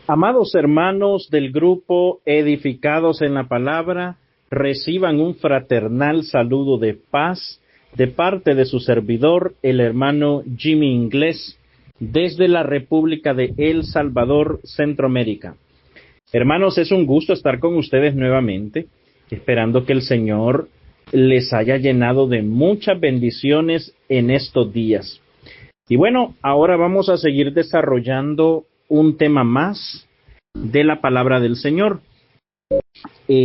Amados hermanos del grupo Edificados en la Palabra, reciban un fraternal saludo de paz de parte de su servidor, el hermano Jimmy Inglés, desde la República de El Salvador, Centroamérica. Hermanos, es un gusto estar con ustedes nuevamente, esperando que el Señor les haya llenado de muchas bendiciones en estos días. Y bueno, ahora vamos a seguir desarrollando un tema más de la palabra del Señor.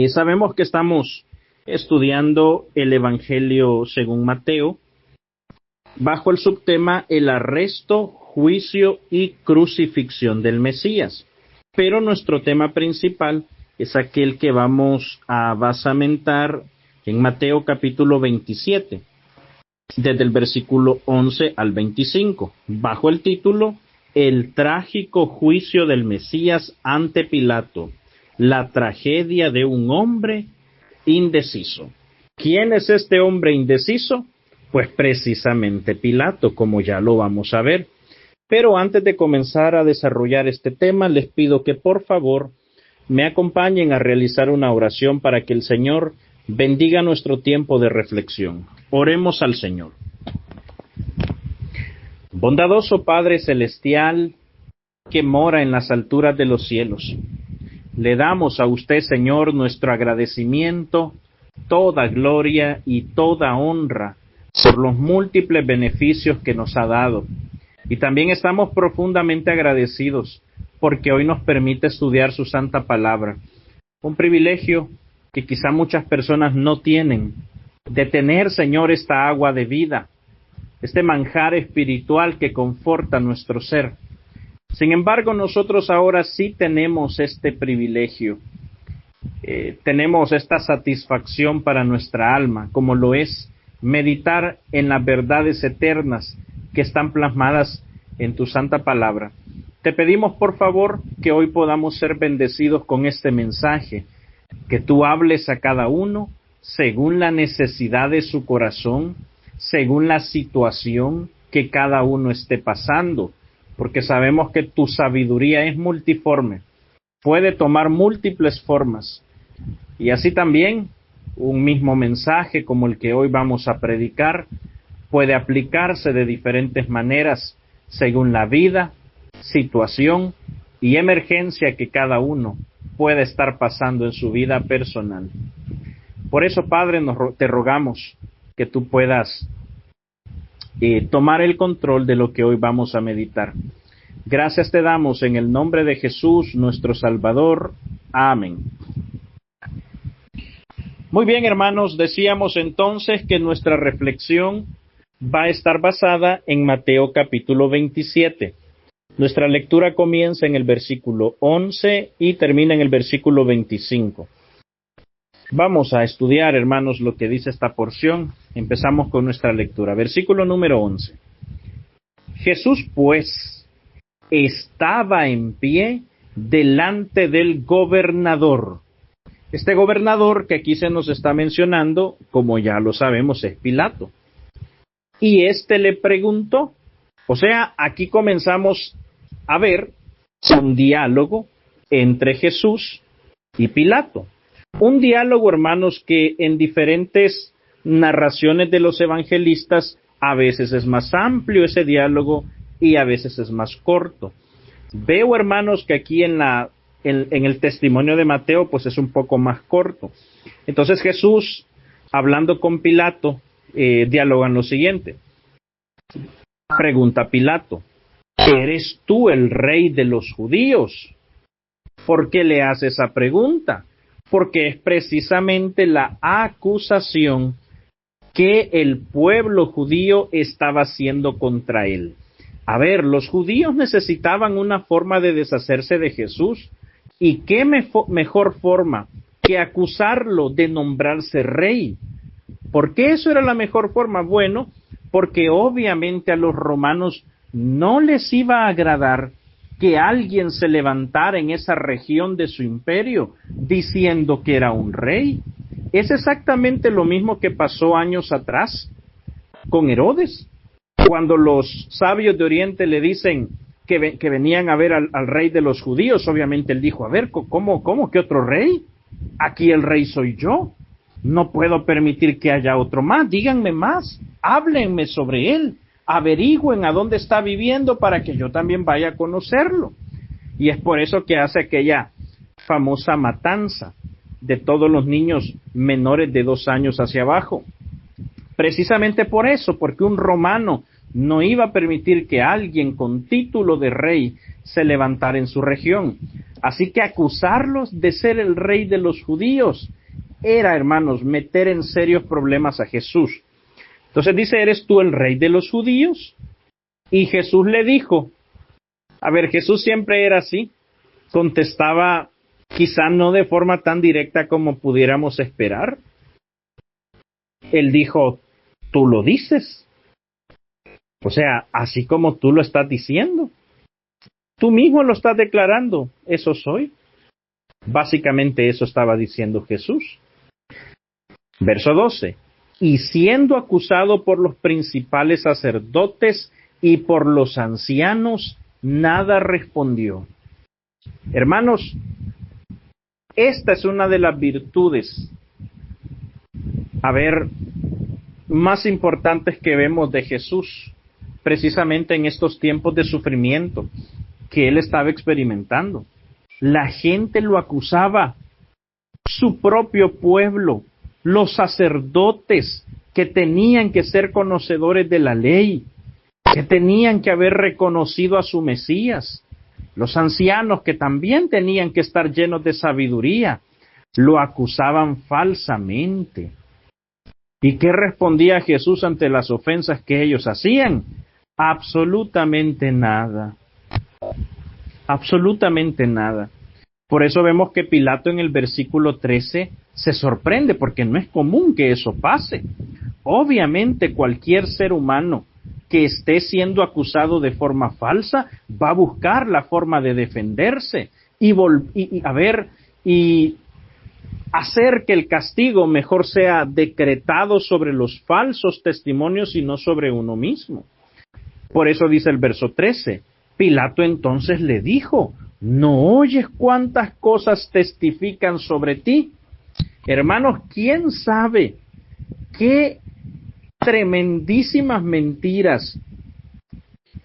Sabemos que estamos estudiando el Evangelio según Mateo bajo el subtema el arresto, juicio y crucifixión del Mesías. Pero nuestro tema principal es aquel que vamos a basamentar en Mateo capítulo 27, desde el versículo 11 al 25, bajo el título El trágico juicio del Mesías ante Pilato, la tragedia de un hombre indeciso. ¿Quién es este hombre indeciso? Pues precisamente Pilato, como ya lo vamos a ver. Pero antes de comenzar a desarrollar este tema, les pido que por favor me acompañen a realizar una oración para que el Señor bendiga nuestro tiempo de reflexión. Oremos al Señor. Bondadoso Padre Celestial, que mora en las alturas de los cielos, le damos a usted, Señor, nuestro agradecimiento, toda gloria y toda honra por los múltiples beneficios que nos ha dado. Y también estamos profundamente agradecidos porque hoy nos permite estudiar su santa palabra. Un privilegio que quizá muchas personas no tienen, de tener, Señor, esta agua de vida, este manjar espiritual que conforta nuestro ser. Sin embargo, nosotros ahora sí tenemos este privilegio, tenemos esta satisfacción para nuestra alma, como lo es meditar en las verdades eternas que están plasmadas en tu santa palabra. Te pedimos, por favor, que hoy podamos ser bendecidos con este mensaje, que tú hables a cada uno según la necesidad de su corazón, según la situación que cada uno esté pasando, porque sabemos que tu sabiduría es multiforme, puede tomar múltiples formas, y así también un mismo mensaje como el que hoy vamos a predicar puede aplicarse de diferentes maneras según la vida, situación y emergencia que cada uno puede estar pasando en su vida personal. Por eso, Padre, te rogamos que tú puedas tomar el control de lo que hoy vamos a meditar. Gracias te damos en el nombre de Jesús, nuestro Salvador. Amén. Muy bien, hermanos, decíamos entonces que nuestra reflexión va a estar basada en Mateo capítulo 27. Nuestra lectura comienza en el versículo 11 y termina en el versículo 25. Vamos a estudiar, hermanos, lo que dice esta porción. Empezamos con nuestra lectura. Versículo número 11. Jesús, pues, estaba en pie delante del gobernador. Este gobernador que aquí se nos está mencionando, como ya lo sabemos, es Pilato. Y éste le preguntó, o sea, aquí comenzamos a ver un diálogo entre Jesús y Pilato. Un diálogo, hermanos, que en diferentes narraciones de los evangelistas a veces es más amplio ese diálogo y a veces es más corto. Veo, hermanos, que aquí en el testimonio de Mateo pues es un poco más corto. Entonces Jesús, hablando con Pilato, dialogan lo siguiente. Pregunta Pilato, ¿eres tú el rey de los judíos? ¿Por qué le hace esa pregunta? Porque es precisamente la acusación que el pueblo judío estaba haciendo contra él. A ver, los judíos necesitaban una forma de deshacerse de Jesús, y qué mejor forma que acusarlo de nombrarse rey. ¿Por qué eso era la mejor forma? Bueno, porque obviamente a los romanos no les iba a agradar que alguien se levantara en esa región de su imperio diciendo que era un rey. Es exactamente lo mismo que pasó años atrás con Herodes, cuando los sabios de Oriente le dicen que venían a ver al rey de los judíos. Obviamente él dijo, a ver, ¿cómo? ¿Qué otro rey? Aquí el rey soy yo. No puedo permitir que haya otro más. Díganme más, háblenme sobre él, averigüen a dónde está viviendo para que yo también vaya a conocerlo. Y es por eso que hace aquella famosa matanza de todos los niños menores de 2 años hacia abajo. Precisamente por eso, porque un romano no iba a permitir que alguien con título de rey se levantara en su región. Así que acusarlos de ser el rey de los judíos era, hermanos, meter en serios problemas a Jesús. Entonces dice, ¿eres tú el rey de los judíos? Y Jesús le dijo, a ver, Jesús siempre era así, contestaba quizá no de forma tan directa como pudiéramos esperar. Él dijo, tú lo dices. O sea, así como tú lo estás diciendo. Tú mismo lo estás declarando, eso soy. Básicamente eso estaba diciendo Jesús. Verso 12. Y siendo acusado por los principales sacerdotes y por los ancianos, nada respondió. Hermanos, esta es una de las virtudes, más importantes que vemos de Jesús, precisamente en estos tiempos de sufrimiento que él estaba experimentando. La gente lo acusaba, su propio pueblo, los sacerdotes que tenían que ser conocedores de la ley, que tenían que haber reconocido a su Mesías, los ancianos que también tenían que estar llenos de sabiduría, lo acusaban falsamente. ¿Y qué respondía Jesús ante las ofensas que ellos hacían? Absolutamente nada. Absolutamente nada. Por eso vemos que Pilato en el versículo 13 se sorprende, porque no es común que eso pase. Obviamente cualquier ser humano que esté siendo acusado de forma falsa va a buscar la forma de defenderse y hacer que el castigo mejor sea decretado sobre los falsos testimonios y no sobre uno mismo. Por eso dice el verso 13, Pilato entonces le dijo, ¿no oyes cuántas cosas testifican sobre ti? Hermanos, ¿quién sabe qué tremendísimas mentiras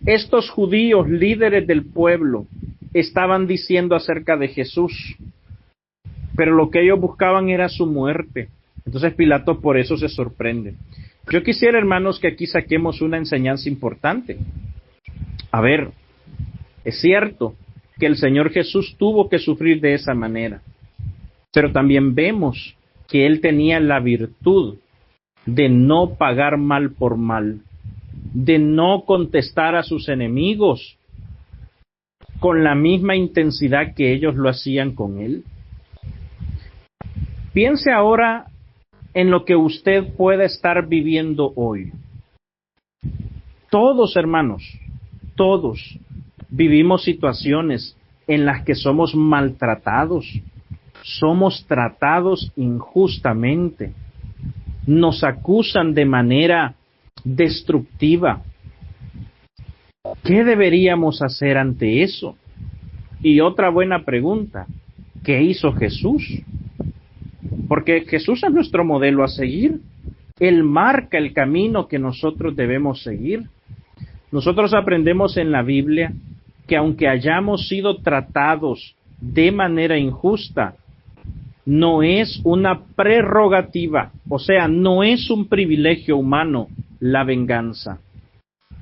estos judíos líderes del pueblo estaban diciendo acerca de Jesús? Pero lo que ellos buscaban era su muerte. Entonces Pilato por eso se sorprende. Yo quisiera, hermanos, que aquí saquemos una enseñanza importante. Es cierto que el Señor Jesús tuvo que sufrir de esa manera, pero también vemos que Él tenía la virtud de no pagar mal por mal, de no contestar a sus enemigos con la misma intensidad que ellos lo hacían con Él. Piense ahora en lo que usted pueda estar viviendo hoy. Todos, hermanos, todos vivimos situaciones en las que somos maltratados, somos tratados injustamente, nos acusan de manera destructiva. ¿Qué deberíamos hacer ante eso? Y otra buena pregunta, ¿qué hizo Jesús? Porque Jesús es nuestro modelo a seguir. Él marca el camino que nosotros debemos seguir. Nosotros aprendemos en la Biblia que aunque hayamos sido tratados de manera injusta, no es una prerrogativa, o sea, no es un privilegio humano la venganza.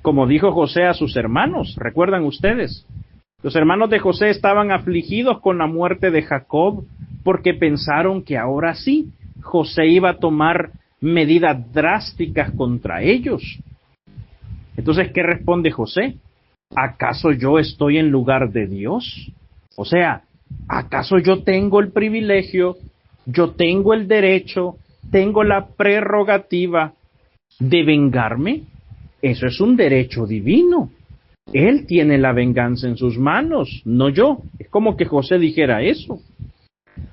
Como dijo José a sus hermanos, ¿recuerdan ustedes? Los hermanos de José estaban afligidos con la muerte de Jacob porque pensaron que ahora sí, José iba a tomar medidas drásticas contra ellos. Entonces, ¿qué responde José? ¿Acaso yo estoy en lugar de Dios? O sea, ¿acaso yo tengo el privilegio, yo tengo el derecho, tengo la prerrogativa de vengarme? Eso es un derecho divino. Él tiene la venganza en sus manos, no yo. Es como que José dijera eso.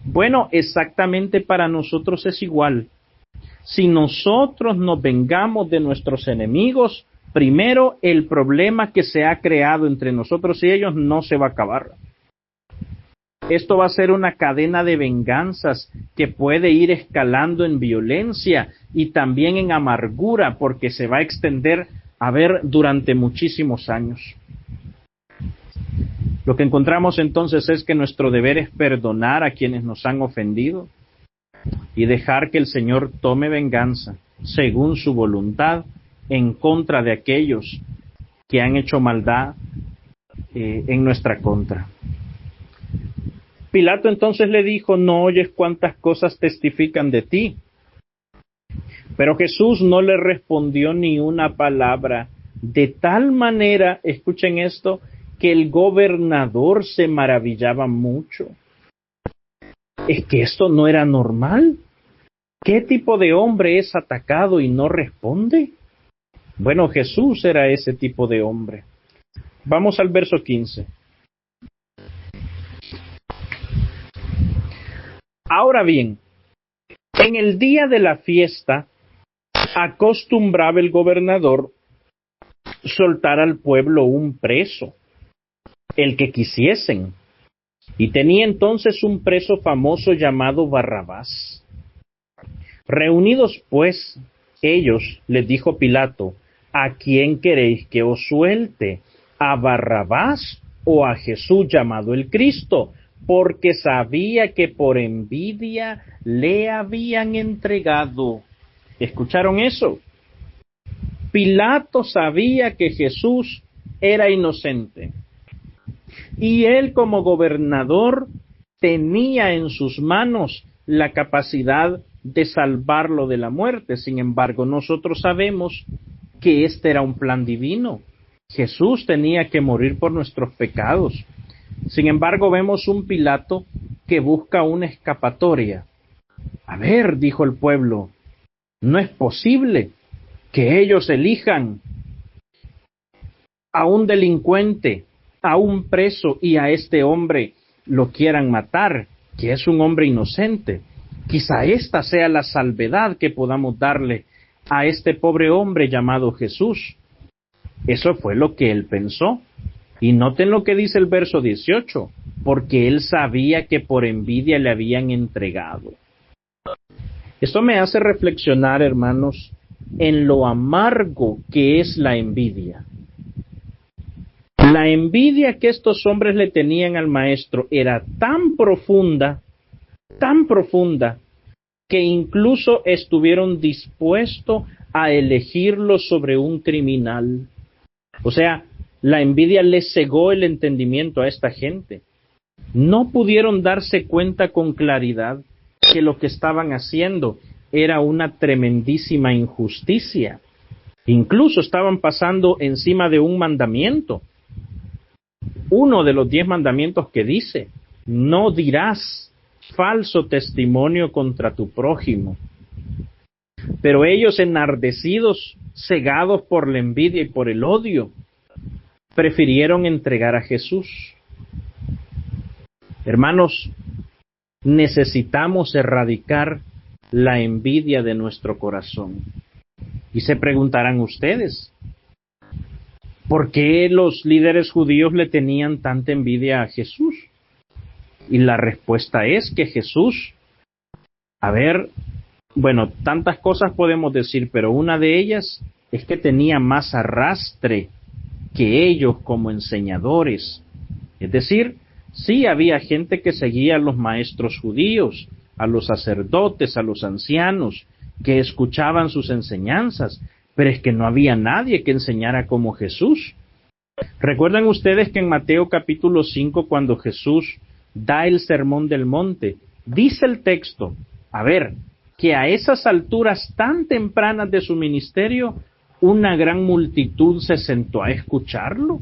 Bueno, exactamente para nosotros es igual. Si nosotros nos vengamos de nuestros enemigos, primero, el problema que se ha creado entre nosotros y ellos no se va a acabar. Esto va a ser una cadena de venganzas que puede ir escalando en violencia y también en amargura, porque se va a extender durante muchísimos años. Lo que encontramos entonces es que nuestro deber es perdonar a quienes nos han ofendido y dejar que el Señor tome venganza según su voluntad en contra de aquellos que han hecho maldad en nuestra contra. Pilato entonces le dijo: no oyes cuántas cosas testifican de ti. Pero Jesús no le respondió ni una palabra, de tal manera, escuchen esto, que el gobernador se maravillaba mucho. ¿Es que esto no era normal? ¿Qué tipo de hombre es atacado y no responde? Bueno, Jesús era ese tipo de hombre. Vamos al verso 15. Ahora bien, en el día de la fiesta, acostumbraba el gobernador soltar al pueblo un preso, el que quisiesen, y tenía entonces un preso famoso llamado Barrabás. Reunidos pues ellos, les dijo Pilato: ¿a quién queréis que os suelte? ¿A Barrabás o a Jesús llamado el Cristo? Porque sabía que por envidia le habían entregado. ¿Escucharon eso? Pilato sabía que Jesús era inocente. Y él, como gobernador, tenía en sus manos la capacidad de salvarlo de la muerte. Sin embargo, nosotros sabemos que este era un plan divino. Jesús tenía que morir por nuestros pecados. Sin embargo, vemos un Pilato que busca una escapatoria. Dijo el pueblo, no es posible que ellos elijan a un delincuente, a un preso y a este hombre lo quieran matar, que es un hombre inocente. Quizá esta sea la salvedad que podamos darle a este pobre hombre llamado Jesús. Eso fue lo que él pensó. Y noten lo que dice el verso 18, porque él sabía que por envidia le habían entregado. Esto me hace reflexionar, hermanos, en lo amargo que es la envidia. La envidia que estos hombres le tenían al maestro era tan profunda, que incluso estuvieron dispuestos a elegirlo sobre un criminal. O sea, la envidia le cegó el entendimiento a esta gente. No pudieron darse cuenta con claridad que lo que estaban haciendo era una tremendísima injusticia. Incluso estaban pasando encima de un mandamiento. Uno de los 10 mandamientos que dice: no dirás falso testimonio contra tu prójimo. Pero ellos, enardecidos, cegados por la envidia y por el odio, prefirieron entregar a Jesús. Hermanos, necesitamos erradicar la envidia de nuestro corazón. Y se preguntarán ustedes, ¿por qué los líderes judíos le tenían tanta envidia a Jesús? Y la respuesta es que Jesús, tantas cosas podemos decir, pero una de ellas es que tenía más arrastre que ellos como enseñadores. Es decir, sí había gente que seguía a los maestros judíos, a los sacerdotes, a los ancianos, que escuchaban sus enseñanzas, pero es que no había nadie que enseñara como Jesús. ¿Recuerdan ustedes que en Mateo capítulo 5, cuando Jesús da el sermón del monte, dice el texto, que a esas alturas tan tempranas de su ministerio, una gran multitud se sentó a escucharlo?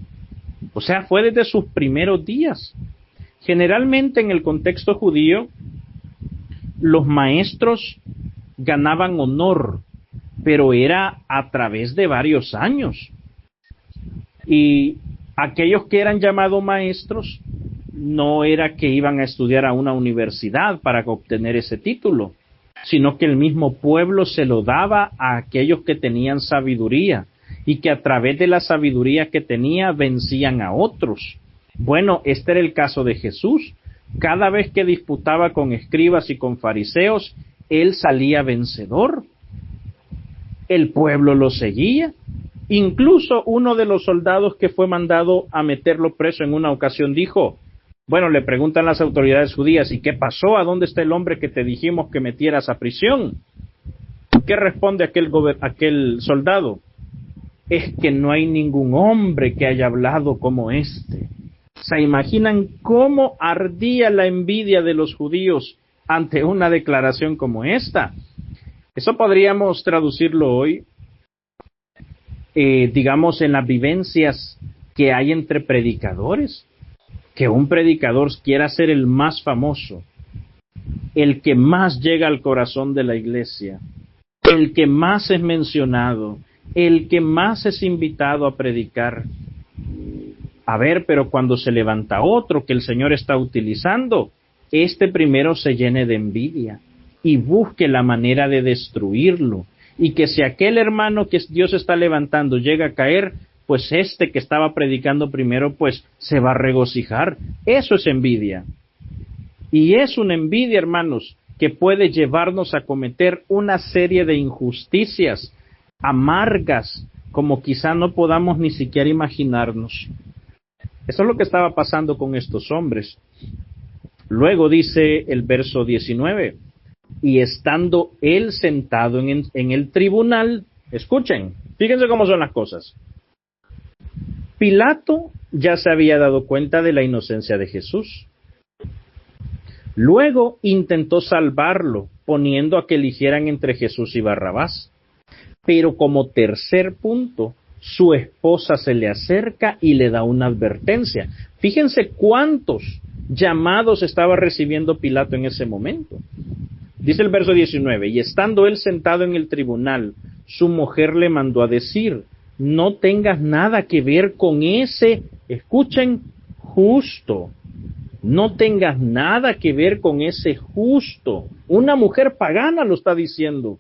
O sea, fue desde sus primeros días. Generalmente en el contexto judío, los maestros ganaban honor, pero era a través de varios años. Y aquellos que eran llamados maestros, no era que iban a estudiar a una universidad para obtener ese título, sino que el mismo pueblo se lo daba a aquellos que tenían sabiduría. y que a través de la sabiduría que tenía vencían a otros. Bueno, este era el caso de Jesús. Cada vez que disputaba con escribas y con fariseos, él salía vencedor. El pueblo lo seguía. Incluso uno de los soldados que fue mandado a meterlo preso en una ocasión dijo, bueno, le preguntan las autoridades judías, ¿y qué pasó? ¿A dónde está el hombre que te dijimos que metieras a prisión? ¿Qué responde aquel soldado? Es que no hay ningún hombre que haya hablado como este. ¿Se imaginan cómo ardía la envidia de los judíos ante una declaración como esta? Eso podríamos traducirlo hoy, digamos, en las vivencias que hay entre predicadores. Que un predicador quiera ser el más famoso, el que más llega al corazón de la iglesia, el que más es mencionado, el que más es invitado a predicar. A ver, pero cuando se levanta otro que el Señor está utilizando, este primero se llene de envidia y busque la manera de destruirlo. Y que si aquel hermano que Dios está levantando llega a caer, pues este que estaba predicando primero, pues se va a regocijar. Eso es envidia. Y es una envidia, hermanos, que puede llevarnos a cometer una serie de injusticias amargas, como quizá no podamos ni siquiera imaginarnos. Eso es lo que estaba pasando con estos hombres. Luego dice el verso 19, y estando él sentado en el tribunal, escuchen, fíjense cómo son las cosas. Pilato ya se había dado cuenta de la inocencia de Jesús. Luego intentó salvarlo, poniendo a que eligieran entre Jesús y Barrabás. Pero como tercer punto, su esposa se le acerca y le da una advertencia. Fíjense cuántos llamados estaba recibiendo Pilato en ese momento. Dice el verso 19, y estando él sentado en el tribunal, su mujer le mandó a decir, no tengas nada que ver con ese, escuchen, justo. No tengas nada que ver con ese justo. Una mujer pagana lo está diciendo.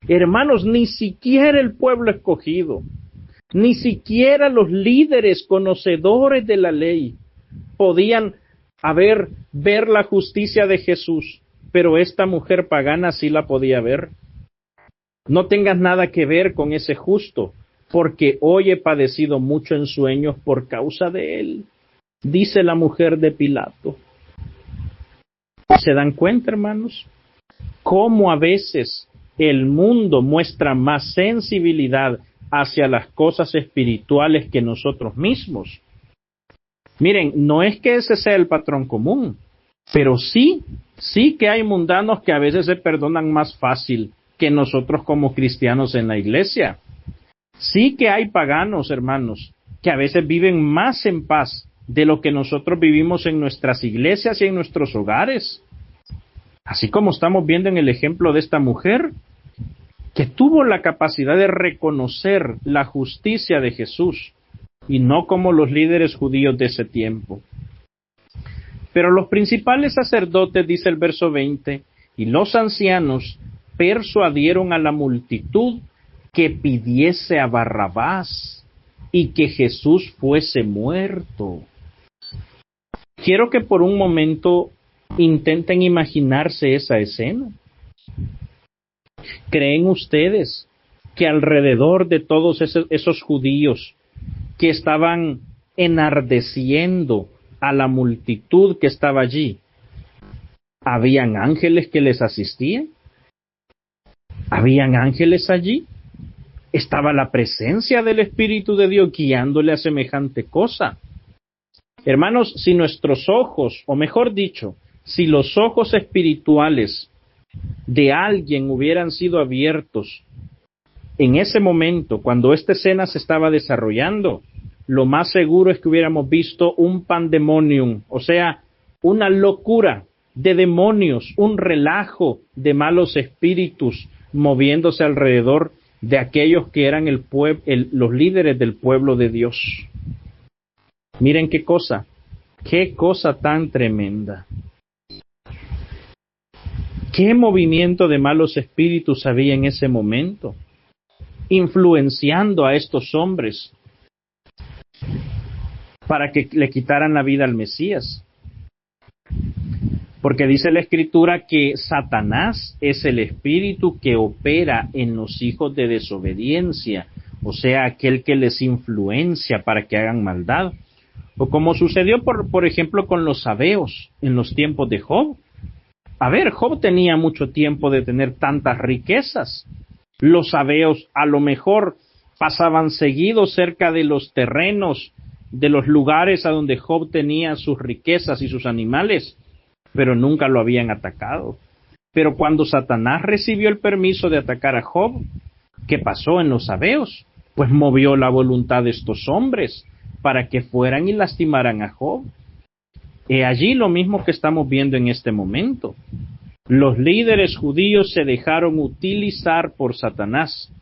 Hermanos, ni siquiera el pueblo escogido, ni siquiera los líderes conocedores de la ley podían ver la justicia de Jesús, pero esta mujer pagana sí la podía ver. No tengas nada que ver con ese justo, porque hoy he padecido mucho en sueños por causa de él, dice la mujer de Pilato. ¿Se dan cuenta, hermanos? Cómo a veces el mundo muestra más sensibilidad hacia las cosas espirituales que nosotros mismos. Miren, no es que ese sea el patrón común, pero sí que hay mundanos que a veces se perdonan más fácil que nosotros como cristianos en la iglesia. Sí que hay paganos, hermanos, que a veces viven más en paz de lo que nosotros vivimos en nuestras iglesias y en nuestros hogares. Así como estamos viendo en el ejemplo de esta mujer, que tuvo la capacidad de reconocer la justicia de Jesús, y no como los líderes judíos de ese tiempo. Pero los principales sacerdotes, dice el verso 20, y los ancianos persuadieron a la multitud que pidiese a Barrabás y que Jesús fuese muerto. Quiero que por un momento intenten imaginarse esa escena. ¿Creen ustedes que alrededor de todos esos judíos que estaban enardeciendo a la multitud que estaba allí, habían ángeles que les asistían? ¿Habían ángeles allí? ¿Estaba la presencia del Espíritu de Dios guiándole a semejante cosa? Hermanos, si nuestros ojos, o mejor dicho, si los ojos espirituales de alguien hubieran sido abiertos en ese momento, cuando esta escena se estaba desarrollando, lo más seguro es que hubiéramos visto un pandemonium, o sea, una locura de demonios, un relajo de malos espíritus moviéndose alrededor de aquellos que eran los líderes del pueblo de Dios. Miren qué cosa tan tremenda. ¿Qué movimiento de malos espíritus había en ese momento? influenciando a estos hombres para que le quitaran la vida al Mesías. Porque dice la Escritura que Satanás es el espíritu que opera en los hijos de desobediencia, o sea, aquel que les influencia para que hagan maldad. O como sucedió, por ejemplo, con los sabeos en los tiempos de Job. A ver, Job tenía mucho tiempo de tener tantas riquezas. Los sabeos a lo mejor pasaban seguido cerca de los terrenos, de los lugares a donde Job tenía sus riquezas y sus animales, pero nunca lo habían atacado. Pero cuando Satanás recibió el permiso de atacar a Job, ¿qué pasó en los sabeos? Pues movió la voluntad de estos hombres para que fueran y lastimaran a Job. He allí lo mismo que estamos viendo en este momento. Los líderes judíos se dejaron utilizar por Satanás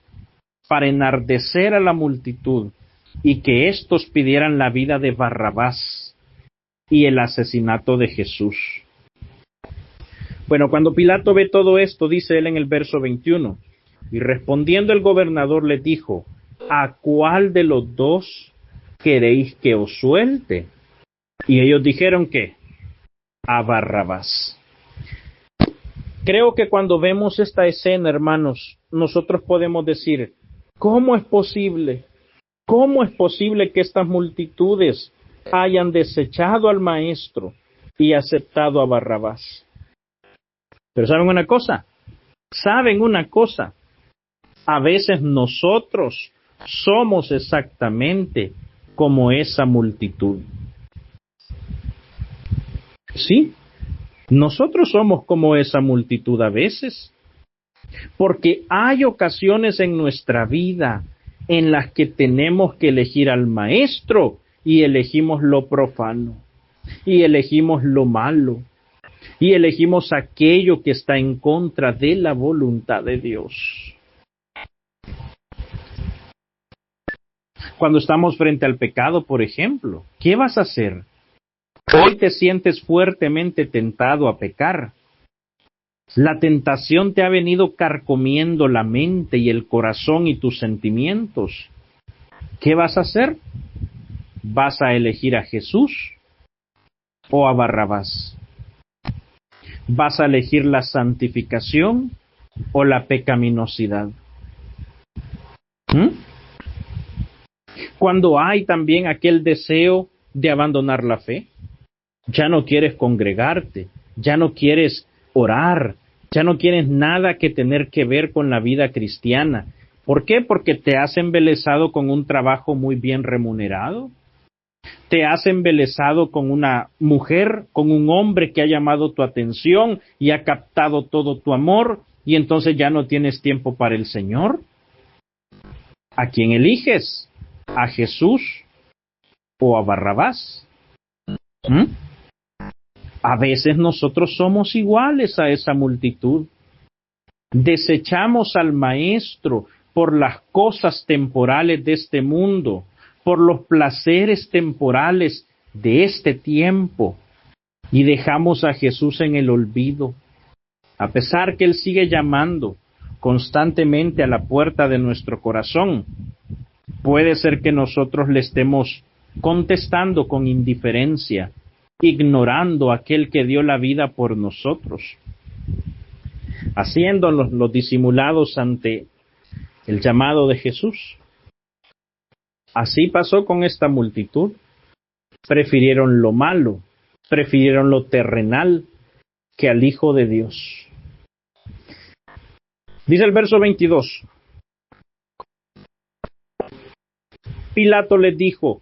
para enardecer a la multitud y que éstos pidieran la vida de Barrabás y el asesinato de Jesús. Bueno, cuando Pilato ve todo esto, dice él en el verso 21, y respondiendo el gobernador le dijo, ¿a cuál de los dos queréis que os suelte? Y ellos dijeron que a Barrabás. Creo que cuando vemos esta escena, hermanos, nosotros podemos decir, ¿cómo es posible? ¿Cómo es posible que estas multitudes hayan desechado al Maestro y aceptado a Barrabás? Pero ¿saben una cosa? A veces nosotros somos exactamente como esa multitud. Sí, nosotros somos como esa multitud a veces, porque hay ocasiones en nuestra vida en las que tenemos que elegir al Maestro y elegimos lo profano, y elegimos lo malo, y elegimos aquello que está en contra de la voluntad de Dios. Cuando estamos frente al pecado, por ejemplo, ¿qué vas a hacer? Hoy te sientes fuertemente tentado a pecar. La tentación te ha venido carcomiendo la mente y el corazón y tus sentimientos. ¿Qué vas a hacer? ¿Vas a elegir a Jesús o a Barrabás? ¿Vas a elegir la santificación o la pecaminosidad? Cuando hay también aquel deseo de abandonar la fe, ya no quieres congregarte, ya no quieres orar, ya no quieres nada que tener que ver con la vida cristiana. ¿Por qué? Porque te has embelesado con un trabajo muy bien remunerado. Te has embelesado con una mujer, con un hombre que ha llamado tu atención y ha captado todo tu amor, y entonces ya no tienes tiempo para el Señor. ¿A quién eliges? ¿A Jesús o a Barrabás? A veces nosotros somos iguales a esa multitud. Desechamos al Maestro por las cosas temporales de este mundo, por los placeres temporales de este tiempo, y dejamos a Jesús en el olvido, a pesar que Él sigue llamando constantemente a la puerta de nuestro corazón. Puede ser que nosotros le estemos contestando con indiferencia, ignorando a aquel que dio la vida por nosotros, haciéndonos los disimulados ante el llamado de Jesús. Así pasó con esta multitud. Prefirieron lo malo, prefirieron lo terrenal que al Hijo de Dios. Dice el verso 22. Pilato les dijo,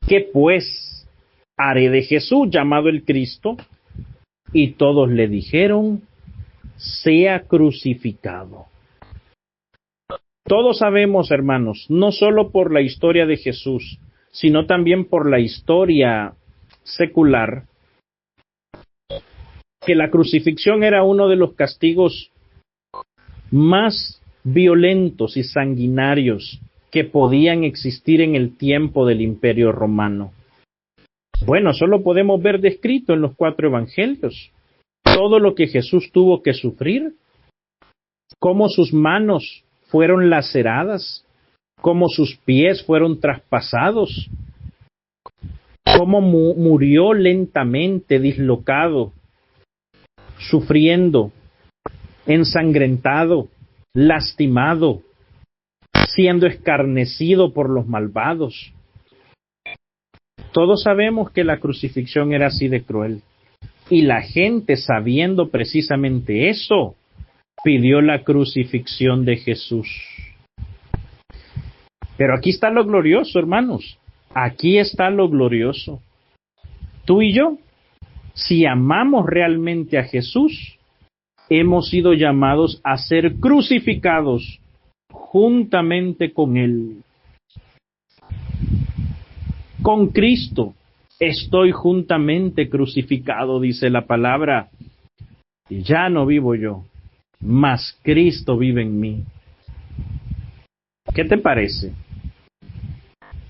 ¿qué pues haré de Jesús llamado el Cristo? Y todos le dijeron, sea crucificado. Todos sabemos, hermanos, no solo por la historia de Jesús, sino también por la historia secular, que la crucifixión era uno de los castigos más violentos y sanguinarios que podían existir en el tiempo del Imperio Romano. Bueno, solo podemos ver descrito en los 4 evangelios todo lo que Jesús tuvo que sufrir, cómo sus manos fueron laceradas, cómo sus pies fueron traspasados, cómo murió lentamente, dislocado, sufriendo, ensangrentado, lastimado, siendo escarnecido por los malvados. Todos sabemos que la crucifixión era así de cruel. Y la gente, sabiendo precisamente eso, pidió la crucifixión de Jesús. Pero aquí está lo glorioso, hermanos. Aquí está lo glorioso. Tú y yo, si amamos realmente a Jesús, hemos sido llamados a ser crucificados juntamente con Él. Con Cristo estoy juntamente crucificado, dice la palabra. Y ya no vivo yo, mas Cristo vive en mí. ¿Qué te parece?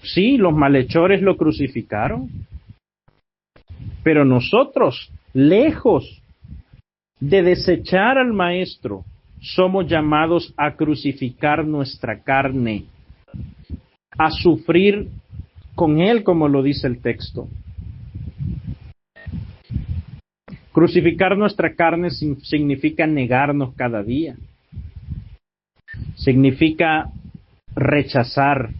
Sí, los malhechores lo crucificaron, pero nosotros, lejos de desechar al Maestro, somos llamados a crucificar nuestra carne, a sufrir con Él, como lo dice el texto. Crucificar nuestra carne significa negarnos cada día. Significa rechazar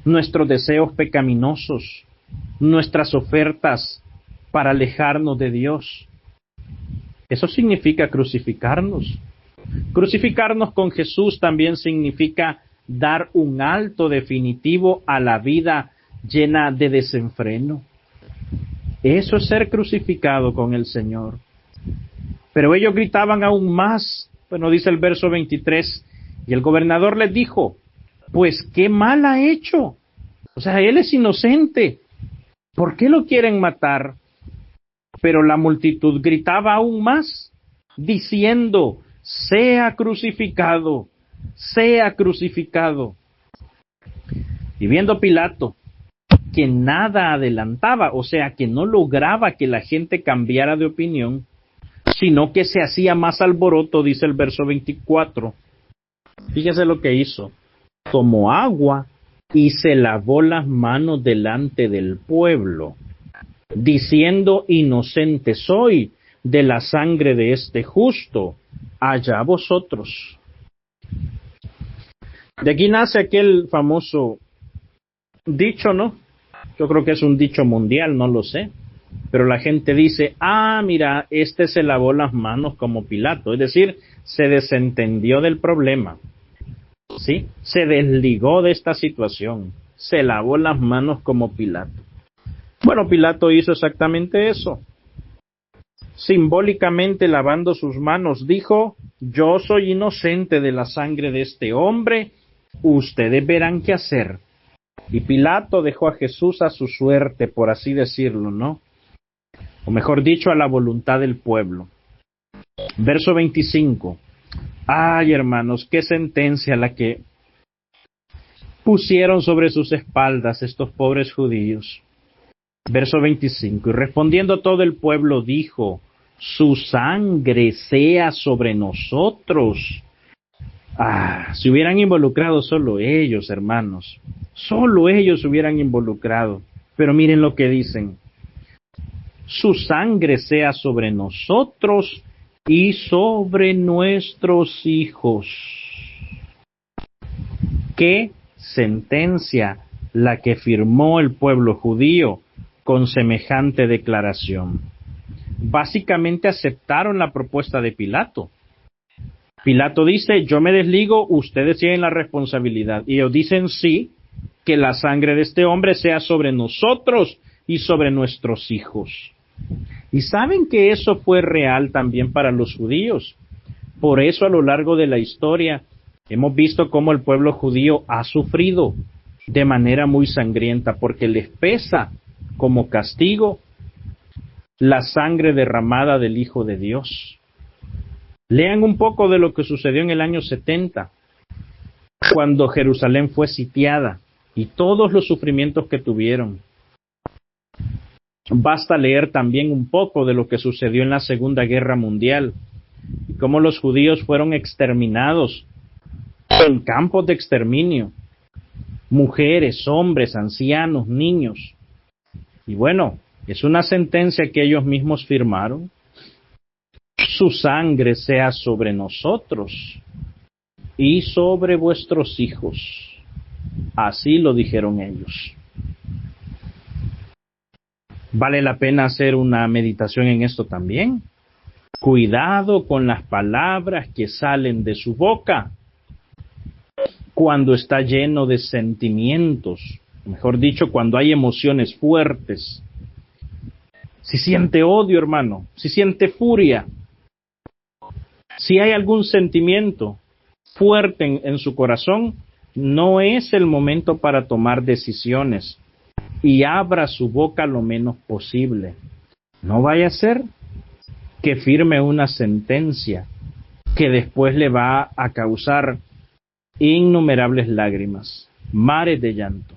nuestros deseos pecaminosos, nuestras ofertas para alejarnos de Dios. Eso significa crucificarnos. Crucificarnos con Jesús también significa dar un alto definitivo a la vida llena de desenfreno. Eso es ser crucificado con el Señor. Pero ellos gritaban aún más. Bueno, dice el verso 23, y el gobernador les dijo, pues qué mal ha hecho. O sea, él es inocente. ¿Por qué lo quieren matar? Pero la multitud gritaba aún más, diciendo, sea crucificado, sea crucificado. Y viendo Pilato que nada adelantaba, o sea, que no lograba que la gente cambiara de opinión, sino que se hacía más alboroto, dice el verso 24. Fíjese lo que hizo. Tomó agua y se lavó las manos delante del pueblo, diciendo, inocente soy de la sangre de este justo, allá vosotros. De aquí nace aquel famoso dicho, ¿no? Yo creo que es un dicho mundial, no lo sé. Pero la gente dice, mira, este se lavó las manos como Pilato. Es decir, se desentendió del problema. ¿Sí? Se desligó de esta situación. Se lavó las manos como Pilato. Bueno, Pilato hizo exactamente eso. Simbólicamente lavando sus manos, dijo, yo soy inocente de la sangre de este hombre, ustedes verán qué hacer. Y Pilato dejó a Jesús a su suerte, por así decirlo, ¿no? O mejor dicho, a la voluntad del pueblo. Verso 25. Ay, hermanos, qué sentencia la que pusieron sobre sus espaldas estos pobres judíos. Verso 25. Y respondiendo todo el pueblo dijo, su sangre sea sobre nosotros. Se hubieran involucrado solo ellos, hermanos. Solo ellos se hubieran involucrado. Pero miren lo que dicen. Su sangre sea sobre nosotros y sobre nuestros hijos. ¿Qué sentencia la que firmó el pueblo judío con semejante declaración? Básicamente aceptaron la propuesta de Pilato. Pilato dice, yo me desligo, ustedes tienen la responsabilidad. Y ellos dicen sí, que la sangre de este hombre sea sobre nosotros y sobre nuestros hijos. Y saben que eso fue real también para los judíos. Por eso a lo largo de la historia hemos visto cómo el pueblo judío ha sufrido de manera muy sangrienta, porque les pesa como castigo la sangre derramada del Hijo de Dios. Lean un poco de lo que sucedió en el año 70, cuando Jerusalén fue sitiada y todos los sufrimientos que tuvieron. Basta leer también un poco de lo que sucedió en la Segunda Guerra Mundial y cómo los judíos fueron exterminados en campos de exterminio, mujeres, hombres, ancianos, niños. Y bueno, es una sentencia que ellos mismos firmaron. Su sangre sea sobre nosotros y sobre vuestros hijos. Así lo dijeron ellos. Vale la pena hacer una meditación en esto también. Cuidado con las palabras que salen de su boca cuando está lleno de sentimientos, mejor dicho, cuando hay emociones fuertes. Si siente odio, hermano, si siente furia, si hay algún sentimiento fuerte en su corazón, no es el momento para tomar decisiones, y abra su boca lo menos posible. No vaya a ser que firme una sentencia que después le va a causar innumerables lágrimas, mares de llanto.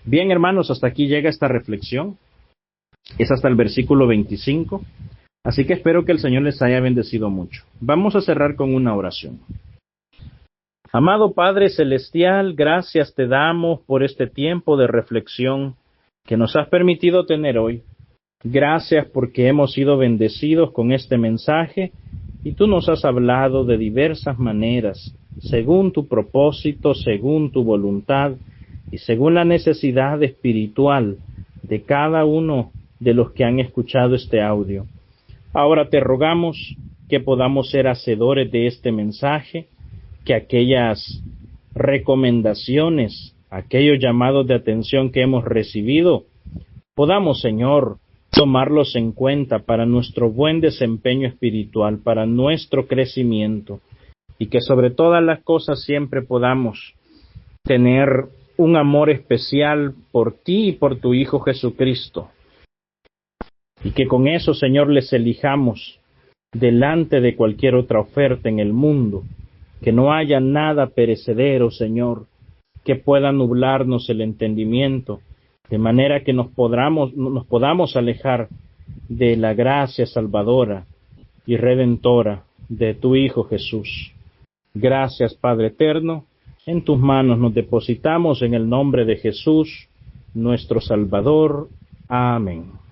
Bien, hermanos, hasta aquí llega esta reflexión. Es hasta el versículo 25. Así que espero que el Señor les haya bendecido mucho. Vamos a cerrar con una oración. Amado Padre Celestial, gracias te damos por este tiempo de reflexión que nos has permitido tener hoy. Gracias porque hemos sido bendecidos con este mensaje y tú nos has hablado de diversas maneras, según tu propósito, según tu voluntad y según la necesidad espiritual de cada uno de los que han escuchado este audio. Ahora te rogamos que podamos ser hacedores de este mensaje, que aquellas recomendaciones, aquellos llamados de atención que hemos recibido, podamos, Señor, tomarlos en cuenta para nuestro buen desempeño espiritual, para nuestro crecimiento, y que sobre todas las cosas siempre podamos tener un amor especial por ti y por tu Hijo Jesucristo, y que con eso, Señor, les elijamos delante de cualquier otra oferta en el mundo, que no haya nada perecedero, Señor, que pueda nublarnos el entendimiento, de manera que nos podamos alejar de la gracia salvadora y redentora de tu Hijo Jesús. Gracias, Padre eterno, en tus manos nos depositamos en el nombre de Jesús, nuestro Salvador. Amén.